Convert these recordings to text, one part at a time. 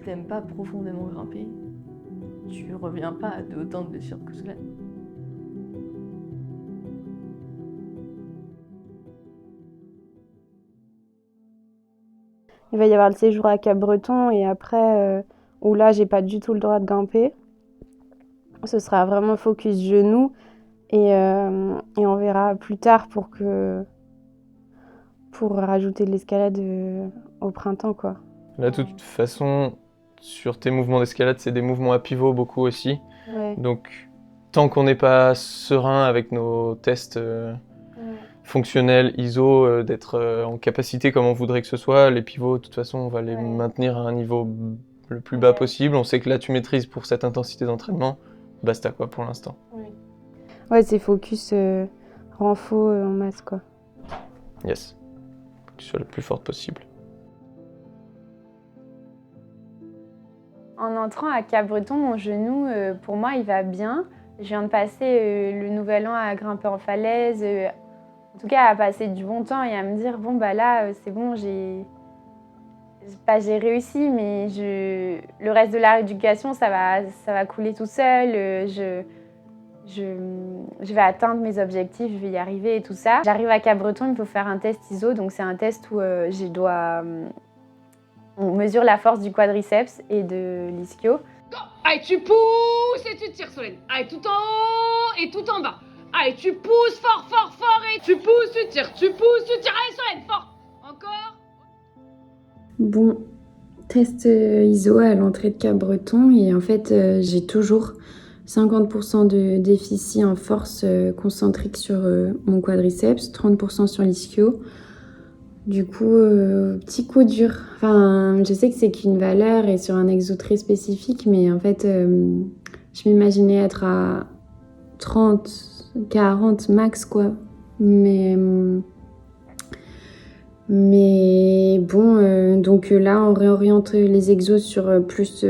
t'aimes pas profondément grimper, tu reviens pas à autant de blessures que cela. Il va y avoir le séjour à Cap-Breton et après, où là, j'ai pas du tout le droit de grimper. Ce sera vraiment focus genoux et on verra plus tard pour rajouter de l'escalade au printemps, quoi. Là, de toute façon, sur tes mouvements d'escalade, c'est des mouvements à pivot beaucoup aussi. Ouais. Donc, tant qu'on n'est pas serein avec nos tests fonctionnels, ISO, d'être en capacité comme on voudrait que ce soit, les pivots, de toute façon, on va les maintenir à un niveau le plus bas possible. On sait que là, tu maîtrises pour cette intensité d'entraînement. Basta, quoi, pour l'instant. Ouais, c'est focus renfo en masse, quoi. Yes. Faut que tu sois la plus forte possible. En entrant à Cap-Breton, mon genou, pour moi, il va bien. Je viens de passer le nouvel an à grimper en falaise, en tout cas à passer du bon temps et à me dire, bon, bah là, c'est bon, j'ai réussi, mais le reste de la rééducation, ça va couler tout seul. Je vais atteindre mes objectifs, je vais y arriver et tout ça. J'arrive à Cap-Breton, il me faut faire un test ISO, donc c'est un test où on mesure la force du quadriceps et de l'ischio. Allez, tu pousses et tu tires, Solène. Allez, tout en haut et tout en bas. Allez, tu pousses fort, fort, fort et tu pousses, tu tires, tu pousses, tu tires. Allez, Solène, fort. Encore. Bon, test ISO à l'entrée de Cap-Breton et en fait, j'ai toujours 50% de déficit en force concentrique sur mon quadriceps, 30% sur l'ischio. Du coup, petit coup dur. Enfin, je sais que c'est qu'une valeur et sur un exo très spécifique, mais en fait, je m'imaginais être à 30, 40 max, quoi. Mais bon, donc là, on réoriente les exos sur plus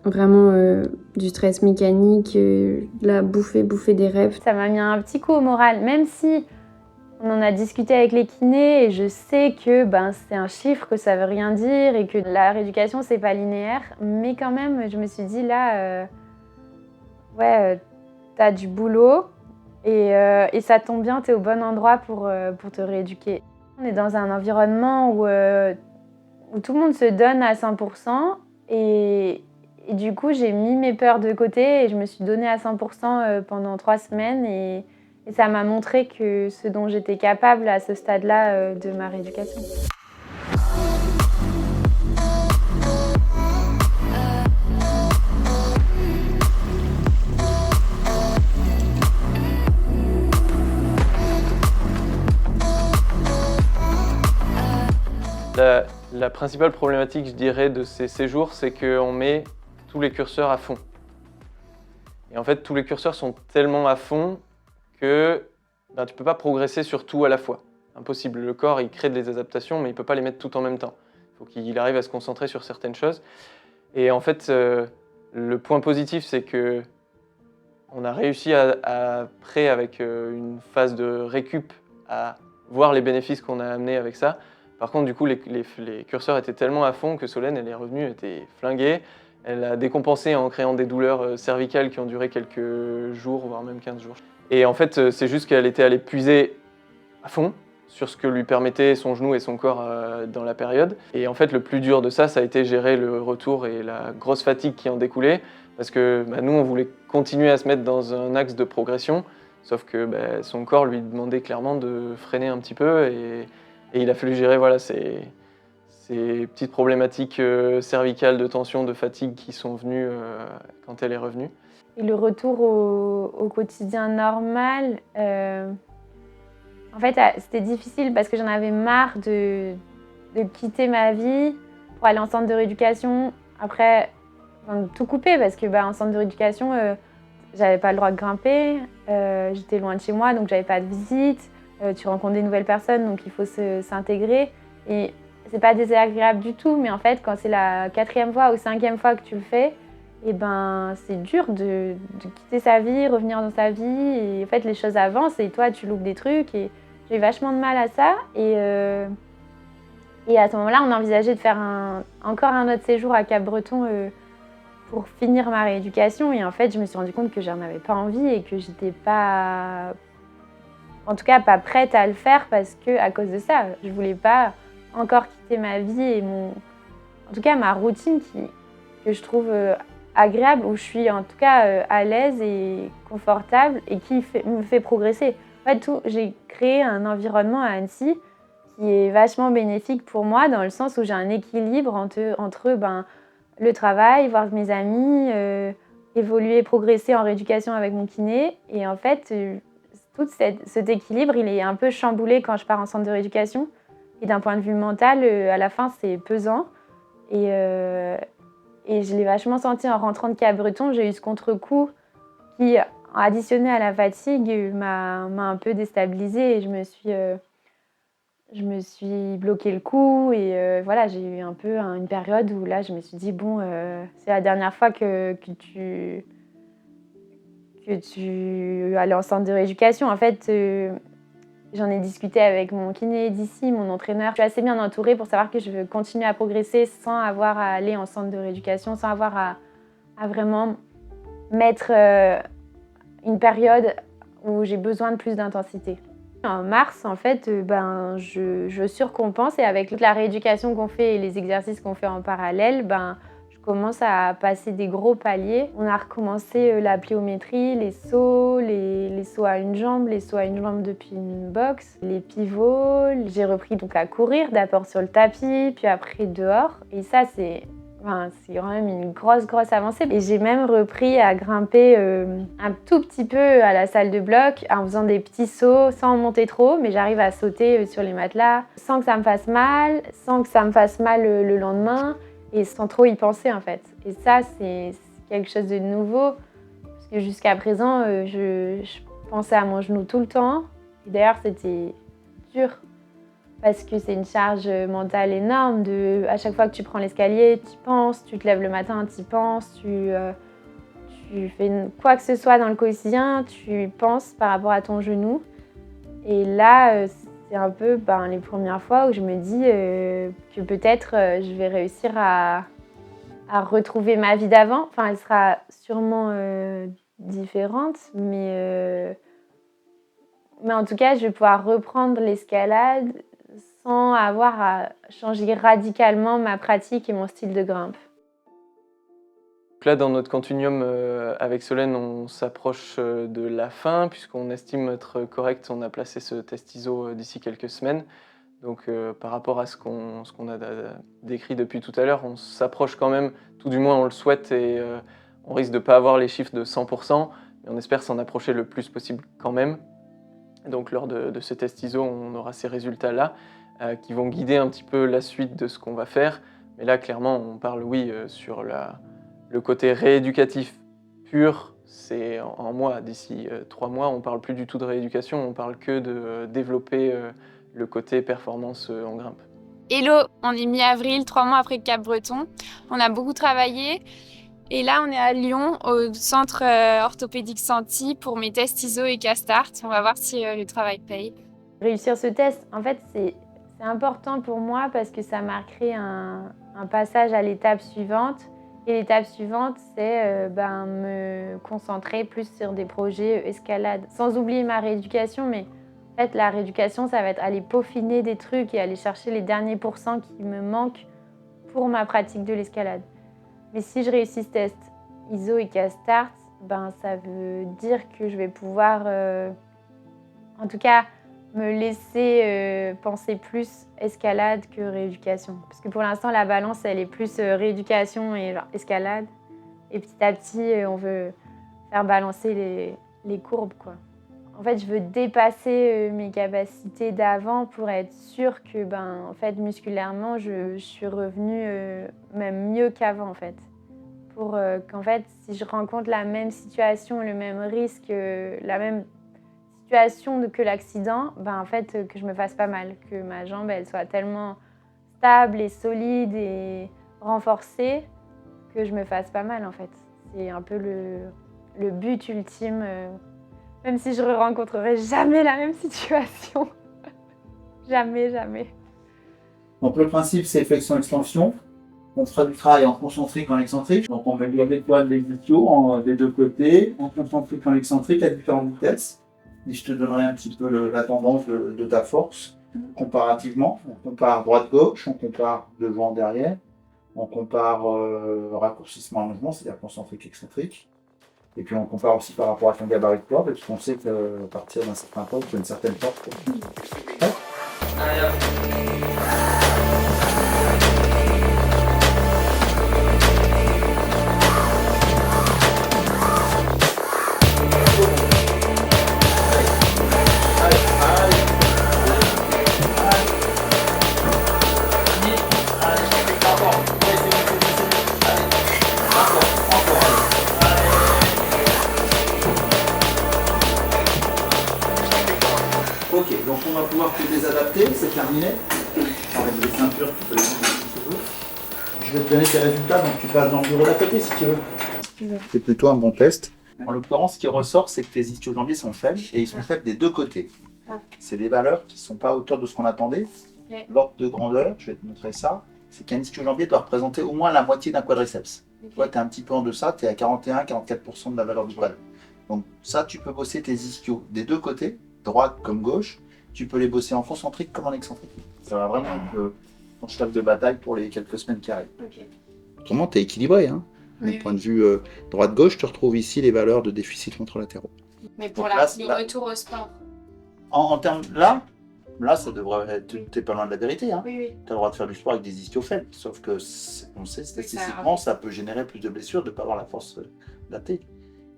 vraiment du stress mécanique, la bouffer des rêves. Ça m'a mis un petit coup au moral, même si on en a discuté avec les kinés et je sais que c'est un chiffre, que ça veut rien dire et que la rééducation, c'est pas linéaire. Mais quand même, je me suis dit là, t'as du boulot et ça tombe bien, t'es au bon endroit pour te rééduquer. On est dans un environnement où tout le monde se donne à 100% et du coup, j'ai mis mes peurs de côté et je me suis donnée à 100% pendant 3 semaines et ça m'a montré que ce dont j'étais capable à ce stade-là de ma rééducation. La principale problématique, je dirais, de ces séjours, c'est qu'on met tous les curseurs à fond. Et en fait, tous les curseurs sont tellement à fond que tu ne peux pas progresser sur tout à la fois. Impossible. Le corps, il crée des adaptations, mais il ne peut pas les mettre tout en même temps. Il faut qu'il arrive à se concentrer sur certaines choses. Et en fait, le point positif, c'est que on a réussi après, avec une phase de récup, à voir les bénéfices qu'on a amenés avec ça. Par contre, du coup, les curseurs étaient tellement à fond que Solène, elle est revenue, elle était flinguée. Elle a décompensé en créant des douleurs cervicales qui ont duré quelques jours, voire même 15 jours. Et en fait, c'est juste qu'elle était allée puiser à fond sur ce que lui permettait son genou et son corps dans la période. Et en fait, le plus dur de ça, ça a été gérer le retour et la grosse fatigue qui en découlait. Parce que nous, on voulait continuer à se mettre dans un axe de progression, sauf que son corps lui demandait clairement de freiner un petit peu et il a fallu gérer ces petites problématiques cervicales de tension, de fatigue qui sont venues quand elle est revenue. Et le retour au quotidien normal, en fait, c'était difficile parce que j'en avais marre de quitter ma vie pour aller en centre de rééducation. Après, tout couper parce que en centre de rééducation, j'avais pas le droit de grimper, j'étais loin de chez moi, donc j'avais pas de visite. Tu rencontres des nouvelles personnes, donc il faut s'intégrer. Et c'est pas désagréable du tout, mais en fait, quand c'est la 4e fois ou 5e fois que tu le fais, c'est dur de quitter sa vie, revenir dans sa vie. Et en fait, les choses avancent et toi, tu loupes des trucs. Et j'ai eu vachement de mal à ça. Et Et à ce moment-là, on envisageait de faire encore un autre séjour à Cap-Breton pour finir ma rééducation. Et en fait, je me suis rendu compte que j'en avais pas envie et que j'étais pas, en tout cas, pas prête à le faire parce que à cause de ça, je voulais pas encore quitter ma vie et en tout cas, ma routine que je trouve agréable, où je suis en tout cas à l'aise et confortable et qui me fait progresser. En fait, j'ai créé un environnement à Annecy qui est vachement bénéfique pour moi dans le sens où j'ai un équilibre entre le travail, voir mes amis, évoluer, progresser en rééducation avec mon kiné. Et en fait, tout cet équilibre, il est un peu chamboulé quand je pars en centre de rééducation. Et d'un point de vue mental, à la fin, c'est pesant. Et je l'ai vachement senti en rentrant de Cap-Breton. J'ai eu ce contre-coup qui, additionné à la fatigue, m'a un peu déstabilisée et je me suis bloqué le cou. Et voilà, j'ai eu un peu une période où là, je me suis dit, bon, c'est la dernière fois que tu allais en centre de rééducation. En fait, j'en ai discuté avec mon kiné d'ici, mon entraîneur. Je suis assez bien entourée pour savoir que je veux continuer à progresser sans avoir à aller en centre de rééducation, sans avoir à vraiment mettre une période où j'ai besoin de plus d'intensité. En mars, en fait, je surcompense et avec toute la rééducation qu'on fait et les exercices qu'on fait en parallèle, je commence à passer des gros paliers. On a recommencé la pliométrie, les sauts à une jambe, les sauts à une jambe depuis une box, les pivots. J'ai repris donc à courir, d'abord sur le tapis, puis après dehors. Et ça, c'est quand même une grosse avancée. Et j'ai même repris à grimper un tout petit peu à la salle de bloc en faisant des petits sauts sans monter trop, mais j'arrive à sauter sur les matelas sans que ça me fasse mal, le lendemain et sans trop y penser en fait. Et ça, c'est quelque chose de nouveau parce que jusqu'à présent, je pensais à mon genou tout le temps. Et d'ailleurs, c'était dur. Parce que c'est une charge mentale énorme. À chaque fois que tu prends l'escalier, tu y penses, tu te lèves le matin, tu y penses, tu fais quoi que ce soit dans le quotidien, tu y penses par rapport à ton genou. Et là, c'est un peu les premières fois où je me dis que peut-être je vais réussir à retrouver ma vie d'avant. Enfin, elle sera sûrement différente, mais en tout cas, je vais pouvoir reprendre l'escalade sans avoir à changer radicalement ma pratique et mon style de grimpe. Là, dans notre continuum avec Solène, on s'approche de la fin, puisqu'on estime être correct. On a placé ce test ISO d'ici quelques semaines. Donc par rapport à ce qu'on a décrit depuis tout à l'heure, on s'approche quand même, tout du moins on le souhaite, et on risque de ne pas avoir les chiffres de 100%, mais on espère s'en approcher le plus possible quand même. Donc lors de ce test ISO, on aura ces résultats-là qui vont guider un petit peu la suite de ce qu'on va faire. Mais là, clairement, on parle, oui, sur le côté rééducatif pur, c'est en mois. D'ici 3 mois, on ne parle plus du tout de rééducation, on parle que de développer le côté performance en grimpe. Hello, on est mi-avril, 3 mois après Cap-Breton. On a beaucoup travaillé. Et là, on est à Lyon, au centre orthopédique Santi, pour mes tests ISO et Castart. On va voir si le travail paye. Réussir ce test, en fait, c'est important pour moi parce que ça marquerait un passage à l'étape suivante. Et l'étape suivante, c'est me concentrer plus sur des projets escalade. Sans oublier ma rééducation, mais en fait, la rééducation, ça va être aller peaufiner des trucs et aller chercher les derniers pourcents qui me manquent pour ma pratique de l'escalade. Mais si je réussis ce test ISO et Castart, ça veut dire que je vais pouvoir, en tout cas, me laisser penser plus escalade que rééducation. Parce que pour l'instant, la balance, elle est plus rééducation et escalade. Et petit à petit, on veut faire balancer les courbes, quoi. En fait, je veux dépasser mes capacités d'avant pour être sûre que, en fait, musculairement, je suis revenue même mieux qu'avant, en fait. Pour qu'en fait, si je rencontre la même situation, le même risque, la même situation que l'accident, en fait, que je me fasse pas mal, que ma jambe, elle soit tellement stable et solide et renforcée que je me fasse pas mal, en fait. C'est un peu le but ultime. Même si je ne rencontrerai jamais la même situation. Jamais. Donc le principe, c'est flexion-extension. On fera du travail en concentrique, en excentrique. Donc on va lever les poids des ischios des deux côtés, en concentrique, en excentrique, à différentes vitesses. Et je te donnerai un petit peu la tendance de ta force comparativement. On compare droite-gauche, on compare devant, derrière. On compare raccourcissement allongement, c'est-à-dire concentrique, excentrique. Et puis on compare aussi par rapport à ton gabarit de poids, parce qu'on sait qu'à partir d'un certain poids, tu as une certaine force. Ok, donc on va pouvoir te désadapter, c'est terminé. Avec les ceintures, tu peux les prendre si tu veux. Je vais te donner tes résultats, donc tu passes dans le bureau d'à côté si tu veux. C'est plutôt un bon test. En l'occurrence, ce qui ressort, c'est que tes ischio-jambiers sont faibles et ils sont faibles des deux côtés. C'est des valeurs qui ne sont pas à hauteur de ce qu'on attendait. L'ordre de grandeur, je vais te montrer ça, c'est qu'un ischio-jambier doit représenter au moins la moitié d'un quadriceps. Toi, tu es un petit peu en deçà, tu es à 41-44% de la valeur du bras. Donc ça, tu peux bosser tes ischios des deux côtés, droite comme gauche. Tu peux les bosser en concentrique comme en excentrique. Ça va vraiment être ton cheval de bataille pour les quelques semaines qui arrivent. Okay. Autrement, tu es équilibré. Hein. Oui, du point de vue droite-gauche, tu retrouves ici les valeurs de déficit contralatéraux. Mais pour donc, le retour au sport. En termes là, ça devrait être. T'es pas loin de la vérité. Hein. Oui, oui. Tu as le droit de faire du sport avec des ischios faibles. Sauf que, on sait, statistiquement, ça peut générer plus de blessures de ne pas avoir la force adaptée.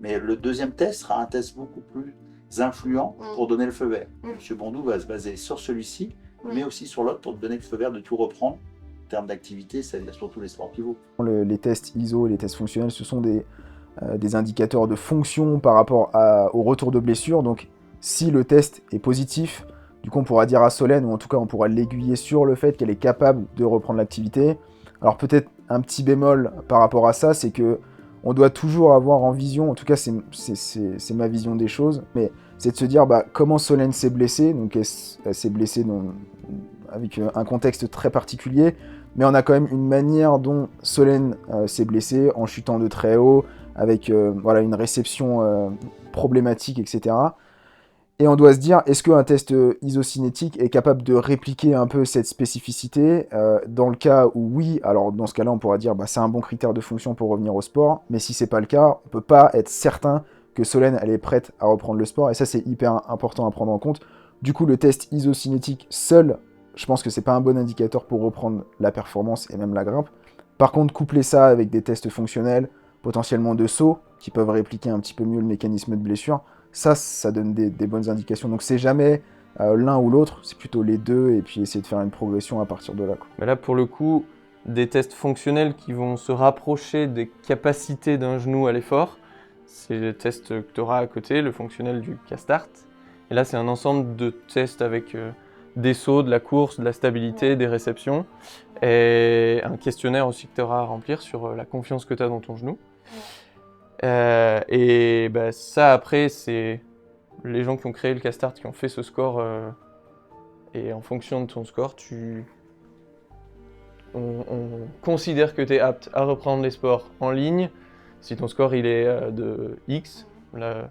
Mais le deuxième test sera un test beaucoup plus influents pour donner le feu vert. Monsieur Bondou va se baser sur celui-ci, mais aussi sur l'autre pour te donner le feu vert de tout reprendre. En termes d'activité, c'est surtout les sports pivots. Les tests ISO, les tests fonctionnels, ce sont des indicateurs de fonction par rapport au retour de blessure. Donc si le test est positif, du coup on pourra dire à Solène, ou en tout cas on pourra l'aiguiller sur le fait qu'elle est capable de reprendre l'activité. Alors peut-être un petit bémol par rapport à ça, c'est que on doit toujours avoir en vision, en tout cas c'est ma vision des choses, mais c'est de se dire comment Solène s'est blessée. Donc elle s'est blessée avec un contexte très particulier, mais on a quand même une manière dont Solène s'est blessée en chutant de très haut, avec une réception problématique, etc. Et on doit se dire, est-ce qu'un test isocinétique est capable de répliquer un peu cette spécificité dans le cas où oui, alors dans ce cas-là, on pourra dire c'est un bon critère de fonction pour revenir au sport, mais si c'est pas le cas, on peut pas être certain que Solène elle est prête à reprendre le sport, et ça c'est hyper important à prendre en compte. Du coup, le test isocinétique seul, je pense que c'est pas un bon indicateur pour reprendre la performance et même la grimpe. Par contre, coupler ça avec des tests fonctionnels, potentiellement de saut, qui peuvent répliquer un petit peu mieux le mécanisme de blessure, ça donne des bonnes indications. Donc c'est jamais l'un ou l'autre, c'est plutôt les deux, et puis essayer de faire une progression à partir de là. Mais là, pour le coup, des tests fonctionnels qui vont se rapprocher des capacités d'un genou à l'effort, c'est le test que tu auras à côté, le fonctionnel du Castart. Et là, c'est un ensemble de tests avec des sauts, de la course, de la stabilité, des réceptions, et un questionnaire aussi que tu auras à remplir sur la confiance que tu as dans ton genou. Ça, après, c'est les gens qui ont créé le Castart qui ont fait ce score, et en fonction de ton score, on considère que tu es apte à reprendre les sports en ligne. Si ton score il est de X, là,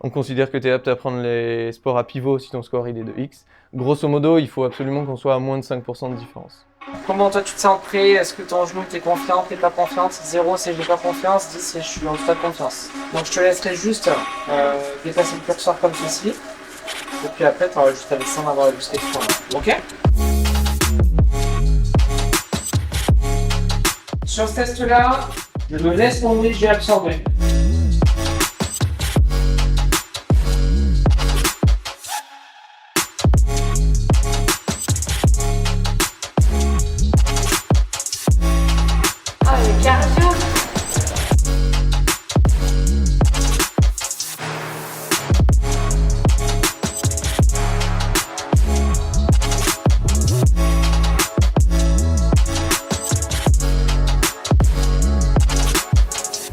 on considère que tu es apte à prendre les sports à pivot si ton score il est de X. Grosso modo, il faut absolument qu'on soit à moins de 5% de différence. Comment toi tu te sens prêt? Est-ce que ton genou t'es confiant, t'es pas confiante? 0 c'est j'ai pas confiance, 10 c'est je suis en total confiance. Donc je te laisserai juste dépasser le curseur comme ceci. Et puis après tu auras juste à descendre avoir jusqu'à l'extrême. Ok? Sur ce test là, je me laisse tomber, j'ai absorbé.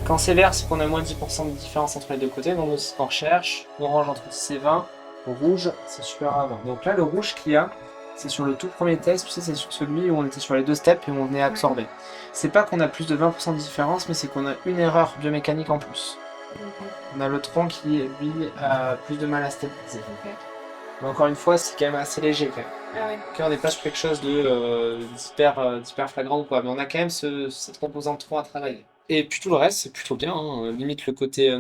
Quand c'est vert, c'est qu'on a moins de 10% de différence entre les deux côtés, donc c'est ce qu'on recherche. Orange entre 10 et 20, rouge, c'est super à 20. Donc là, le rouge qu'il y a, C'est sur le tout premier test, tu sais, c'est sur celui où on était sur les 2 steps et où on venait absorber. C'est pas qu'on a plus de 20% de différence, mais c'est qu'on a une erreur biomécanique en plus. On a le tronc qui, lui, a plus de mal à stabiliser. Mais encore une fois, c'est quand même assez léger quand même. Ah ouais. Ok, on n'est pas sur quelque chose d'hyper flagrant ou quoi, mais on a quand même cette composante tronc à travailler. Et puis tout le reste, c'est plutôt bien, hein. Limite le côté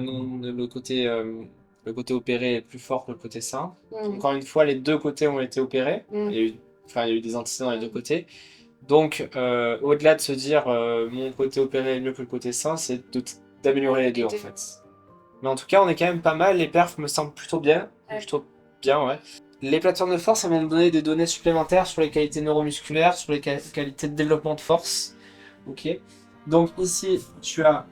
opéré est plus fort que le côté sain. Encore une fois, les 2 côtés ont été opérés. Il y a eu des antécédents dans les 2 côtés. Donc, au-delà de se dire mon côté opéré est mieux que le côté sain, c'est d'améliorer les 2 en fait. Mais en tout cas, on est quand même pas mal. Les perfs me semblent plutôt bien. Ouais. Les plateformes de force, elles vont me donner des données supplémentaires sur les qualités neuromusculaires, sur les qualités de développement de force. Ok. Donc ici, tu as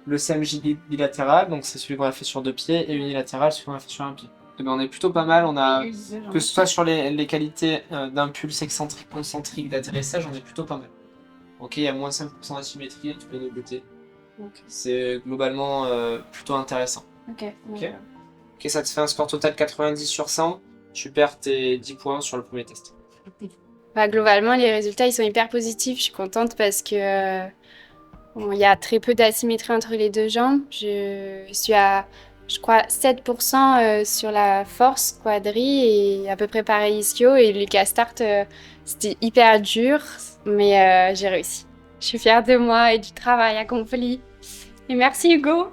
le CMJ bilatéral, donc c'est celui qu'on a fait sur 2 pieds, et unilatéral, celui qu'on a fait sur 1 pied. Et bien, on est plutôt pas mal. On a, que ce soit sur les qualités d'impulse excentrique, concentrique, d'atterrissage, on est plutôt pas mal. Ok, il y a moins 5% d'asymétrie, tu peux nous côtés. C'est globalement plutôt intéressant. Ok, ça te fait un score total 90 sur 100. Tu perds tes 10 points sur le premier test. Bah, globalement, les résultats ils sont hyper positifs. Je suis contente parce que il y a très peu d'asymétrie entre les 2 jambes. Je suis à, je crois, 7% sur la force quadri et à peu près pareil ischio. Et le castart, c'était hyper dur, mais j'ai réussi. Je suis fière de moi et du travail accompli. Et merci Hugo.